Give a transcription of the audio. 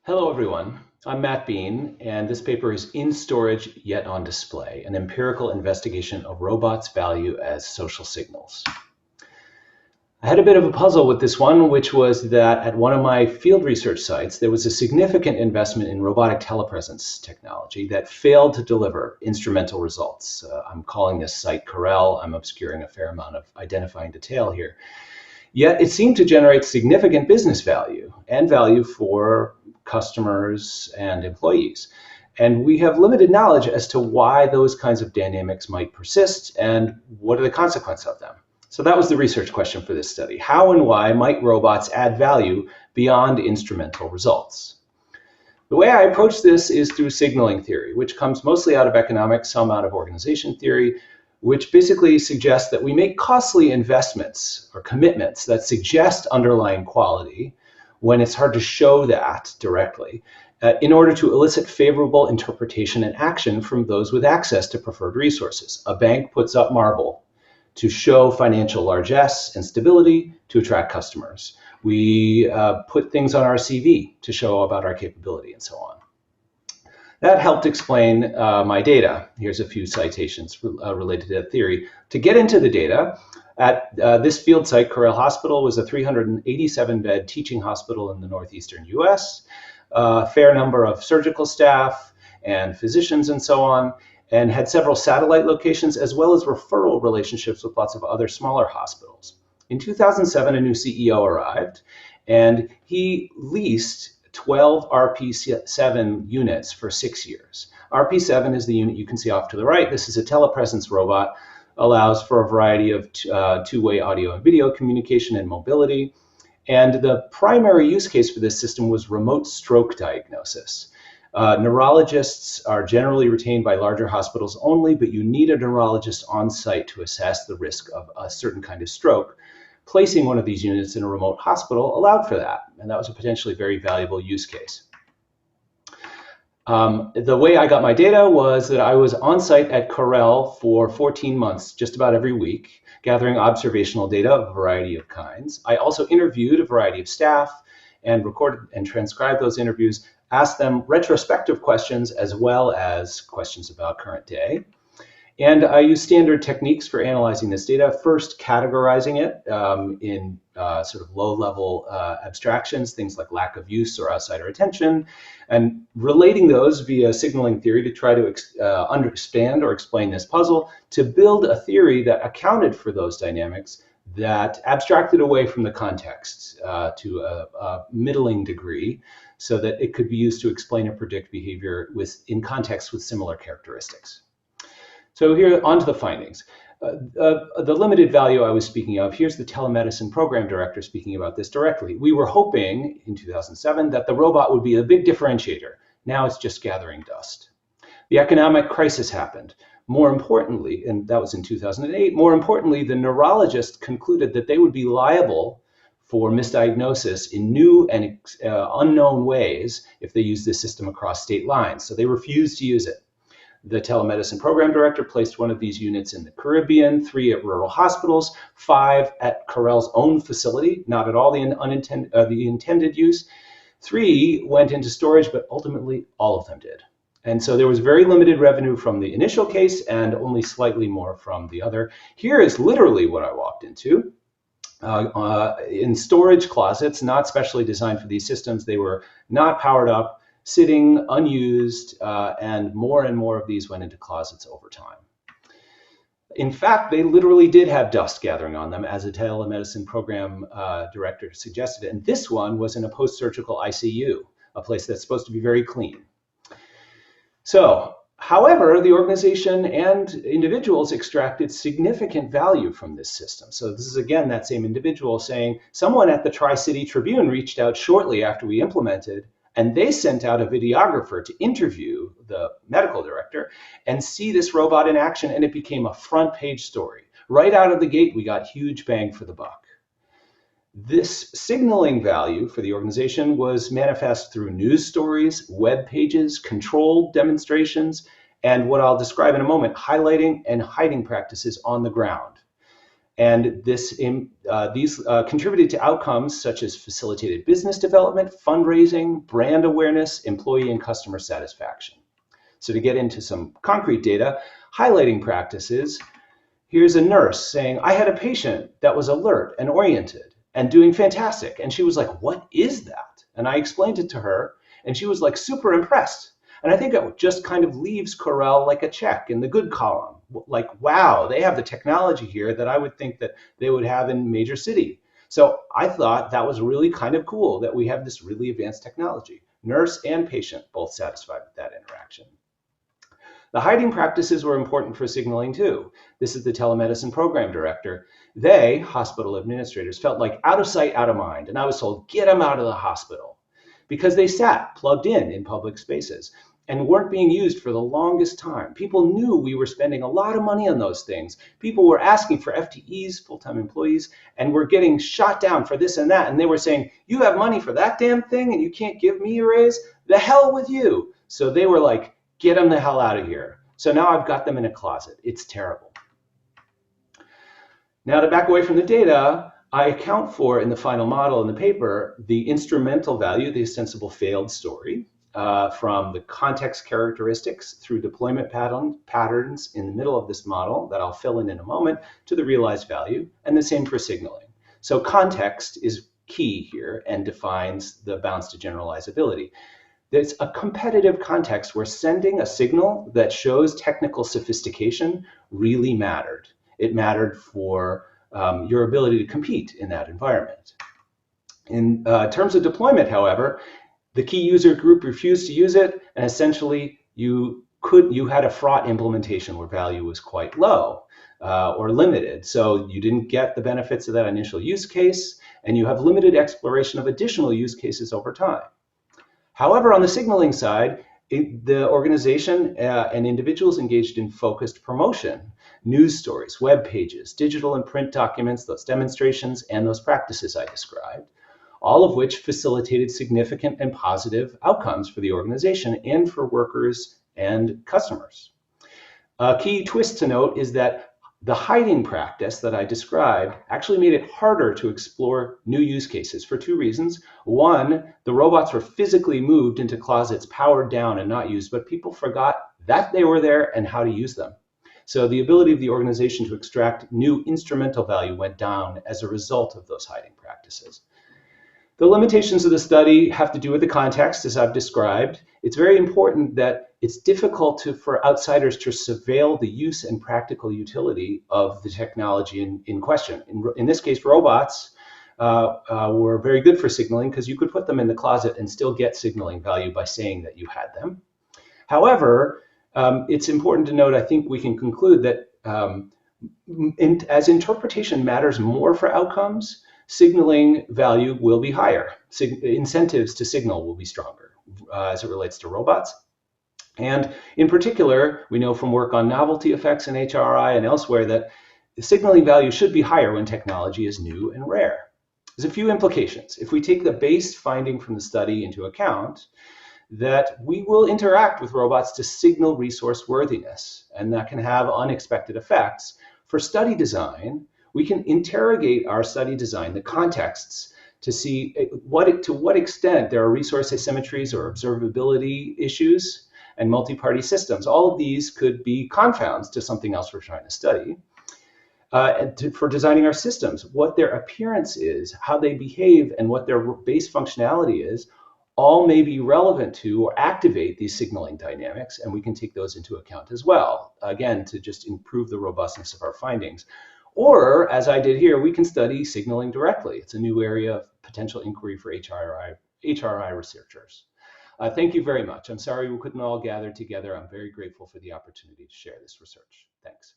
Hello, everyone. I'm Matt Beane, and this paper is In Storage Yet on Display, an empirical investigation of robots' value as social signals. I had a bit of a puzzle with this one, which was that at one of my field research sites, there was a significant investment in robotic telepresence technology that failed to deliver instrumental results. I'm calling this site Corel. I'm obscuring a fair amount of identifying detail here. Yet it seemed to generate significant business value and value for customers and employees. And we have limited knowledge as to why those kinds of dynamics might persist and what are the consequences of them. So that was the research question for this study. How and why might robots add value beyond instrumental results? The way I approach this is through signaling theory, which comes mostly out of economics, some out of organization theory, which basically suggests that we make costly investments or commitments that suggest underlying quality when it's hard to show that directly, in order to elicit favorable interpretation and action from those with access to preferred resources. A bank puts up marble to show financial largesse and stability to attract customers. We put things on our CV to show about our capability and so on. That helped explain my data. Here's a few citations related to that theory. To get into the data, at this field site, Corel Hospital was a 387-bed teaching hospital in the northeastern US, a fair number of surgical staff and physicians and so on, and had several satellite locations as well as referral relationships with lots of other smaller hospitals. In 2007, a new CEO arrived, and he leased 12 RP7 units for 6 years. RP7 is the unit you can see off to the right. This is a telepresence robot, allows for a variety of two-way audio and video communication and mobility. And the primary use case for this system was remote stroke diagnosis. Neurologists are generally retained by larger hospitals only, but you need a neurologist on site to assess the risk of a certain kind of stroke. Placing one of these units in a remote hospital allowed for that, and that was a potentially very valuable use case. The way I got my data was that I was on site at Corel for 14 months, just about every week, gathering observational data of a variety of kinds. I also interviewed a variety of staff and recorded and transcribed those interviews, asked them retrospective questions as well as questions about current day. And I use standard techniques for analyzing this data, first categorizing it in sort of low-level abstractions, things like lack of use or outsider attention, and relating those via signaling theory to try to understand or explain this puzzle, to build a theory that accounted for those dynamics, that abstracted away from the context to a middling degree, so that it could be used to explain or predict behavior in context with similar characteristics. So here, on to the findings. The limited value I was speaking of, here's the telemedicine program director speaking about this directly. We were hoping in 2007 that the robot would be a big differentiator. Now it's just gathering dust. The economic crisis happened. More importantly, and that was in 2008, more importantly, the neurologist concluded that they would be liable for misdiagnosis in new and unknown ways if they use this system across state lines. So they refused to use it. The telemedicine program director placed one of these units in the Caribbean, 3 at rural hospitals, 5 at Corel's own facility, not at all the intended use. 3 went into storage, but ultimately all of them did. And so there was very limited revenue from the initial case and only slightly more from the other. Here is literally what I walked into. In storage closets, not specially designed for these systems. They were not powered up, sitting unused, and more of these went into closets over time. In fact, they literally did have dust gathering on them, as a telemedicine program director suggested. And this one was in a post-surgical ICU, a place that's supposed to be very clean. So, however, the organization and individuals extracted significant value from this system. So this is, again, that same individual saying, someone at the Tri-City Tribune reached out shortly after we implemented, and they sent out a videographer to interview the medical director and see this robot in action, and it became a front page story. Right out of the gate, we got huge bang for the buck. This signaling value for the organization was manifest through news stories, web pages, controlled demonstrations, and what I'll describe in a moment, highlighting and hiding practices on the ground. And these contributed to outcomes such as facilitated business development, fundraising, brand awareness, employee and customer satisfaction. So to get into some concrete data, highlighting practices, here's a nurse saying, I had a patient that was alert and oriented and doing fantastic. And she was like, what is that? And I explained it to her, and she was like super impressed. And I think it just kind of leaves Corel like a check in the good column. Like, wow, they have the technology here that I would think that they would have in major city. So I thought that was really kind of cool that we have this really advanced technology. Nurse and patient both satisfied with that interaction. The hiding practices were important for signaling too. This is the telemedicine program director. They, hospital administrators, felt like out of sight, out of mind. And I was told, get them out of the hospital, because they sat plugged in public spaces and weren't being used for the longest time. People knew we were spending a lot of money on those things. People were asking for FTEs, full-time employees, and were getting shot down for this and that. And they were saying, you have money for that damn thing and you can't give me a raise? The hell with you. So they were like, get them the hell out of here. So now I've got them in a closet. It's terrible. Now to back away from the data, I account for in the final model in the paper the instrumental value, the ostensible failed story, from the context characteristics through deployment patterns in the middle of this model that I'll fill in a moment to the realized value, and the same for signaling. So context is key here and defines the bounds to generalizability. There's a competitive context where sending a signal that shows technical sophistication really mattered. It mattered for your ability to compete in that environment. In terms of deployment, however, the key user group refused to use it, and essentially you had a fraught implementation where value was quite low or limited. So you didn't get the benefits of that initial use case, and you have limited exploration of additional use cases over time. However, on the signaling side, the organization and individuals engaged in focused promotion, news stories, web pages, digital and print documents, those demonstrations, and those practices I described, all of which facilitated significant and positive outcomes for the organization and for workers and customers. A key twist to note is that the hiding practice that I described actually made it harder to explore new use cases for two reasons. One, the robots were physically moved into closets, powered down and not used, but people forgot that they were there and how to use them. So the ability of the organization to extract new instrumental value went down as a result of those hiding practices. The limitations of the study have to do with the context, as I've described. It's very important that it's difficult for outsiders to surveil the use and practical utility of the technology in question. In this case, robots were very good for signaling because you could put them in the closet and still get signaling value by saying that you had them. However, it's important to note, I think we can conclude that as interpretation matters more for outcomes, signaling value will be higher. Incentives to signal will be stronger as it relates to robots. And in particular, we know from work on novelty effects in HRI and elsewhere that the signaling value should be higher when technology is new and rare. There's a few implications. If we take the base finding from the study into account, that we will interact with robots to signal resource worthiness, and that can have unexpected effects. For study design, we can interrogate our study design, the contexts, to see to what extent there are resource asymmetries or observability issues and multi-party systems. All of these could be confounds to something else we're trying to study. For designing our systems, what their appearance is, how they behave, and what their base functionality is, all may be relevant to or activate these signaling dynamics, and we can take those into account as well, again, to just improve the robustness of our findings. Or, as I did here, we can study signaling directly. It's a new area of potential inquiry for HRI researchers. Thank you very much. I'm sorry we couldn't all gather together. I'm very grateful for the opportunity to share this research. Thanks.